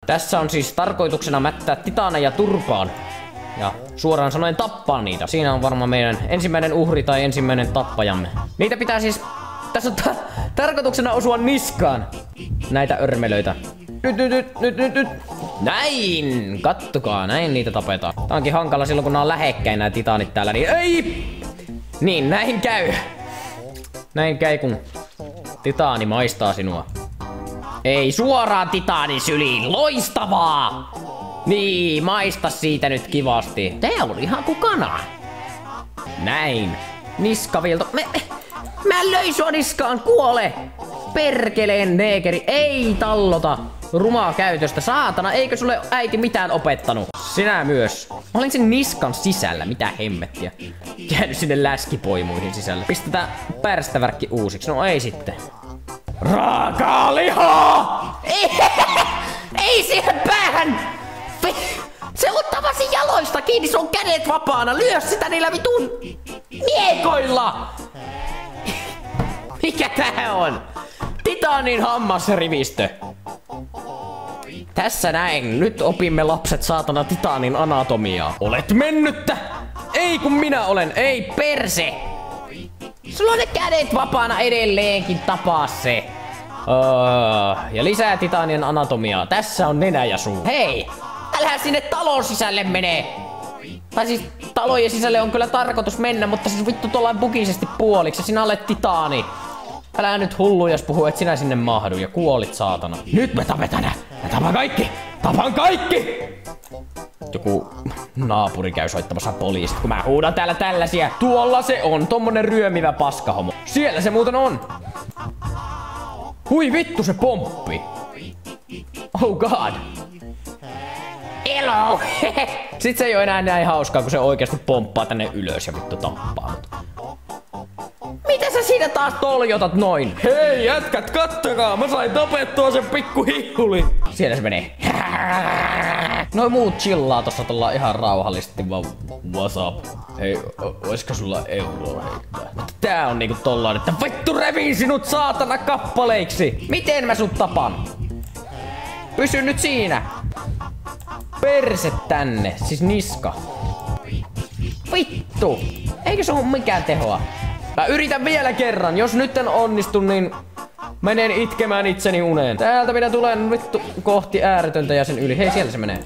Tässä on siis tarkoituksena mättää titaaneja turpaan. Ja suoraan sanoen tappaa niitä. Siinä on varmaan meidän ensimmäinen uhri tai ensimmäinen tappajamme. Niitä pitää siis... Tässä on tarkoituksena osua niskaan. Näitä örmelöitä. Nyt. Näin! Kattokaa, näin niitä tapetaan. Tää onkin hankala silloin kun nää on lähekkäin nää titaanit täällä, niin ei! Niin, näin käy. Näin käy kun titaani maistaa sinua. Ei suoraan titaanin syliin, loistavaa! Niin, maista siitä nyt kivasti. Tää on ihan kuin kana. Näin. Niskavilto. Mä löin sua niskaan, kuole! Perkeleen neekeri, ei tallota. Rumaa käytöstä, saatana, eikö sulle äiti mitään opettanut? Sinä myös. Mä olin sen niskan sisällä, mitä hemmettiä. Jäänyt sinne läskipoimuihin sisälle. Pistetään pärstävärkki uusiksi, no ei sitten. Raakaa lihaa! Ei siihen päähän! Se ottaa sen jaloista kiinni, se on kädet vapaana. Lyö sitä niillä vitun miekoilla! Mikä tää on? Titaanin hammasrivistö. Tässä näin. Nyt opimme lapset saatana titaanin anatomiaa. Olet mennyttä! Ei kun minä olen. Ei perse! Sulla on ne kädet vapaana edelleenkin, tapaa se. Ja lisää titaanien anatomiaa. Tässä on nenä ja suu. Hei! Älä sinne talon sisälle mene! Tai siis talojen sisälle on kyllä tarkoitus mennä, mutta siis vittu tuollain bugisesti puoliksi. Sinä olet titaani. Älä nyt hullu, jos puhuu, et sinä sinne mahdu ja kuolit saatana. Nyt me tapetaan nää. Mä tapan kaikki! Tapan kaikki! Joku naapuri käy soittamassa poliisit, kun mä huudan täällä tällaisia. Tuolla se on, tommonen ryömivä paskahomo. Siellä se muuten on. Hui vittu, se pomppi. Oh god. Elo! Sit se ei oo enää näin hauskaa, kun se oikeasti pomppaa tänne ylös ja vittu tappaa. Mitä sä siinä taas toljotat noin? Hei jätkät, kattokaa! Mä sain tapettua sen pikku hiihulin! Siellä se menee. Noi muut chillaa tossa tullaan ihan rauhallisesti vaan what's up? Hei, oisko sulla euroa heittää? Mutta tää on niinku tollaan, että vittu revin sinut saatana kappaleiksi! Miten mä sut tapan? Pysy nyt siinä! Perse tänne, siis niska. Vittu! Eikö se oo mikään tehoa? Mä yritän vielä kerran, jos nyt en onnistu, niin menen itkemään itseni uneen. Täältä minä tulen vittu kohti ääretöntä ja sen yli. Hei, siellä se menee.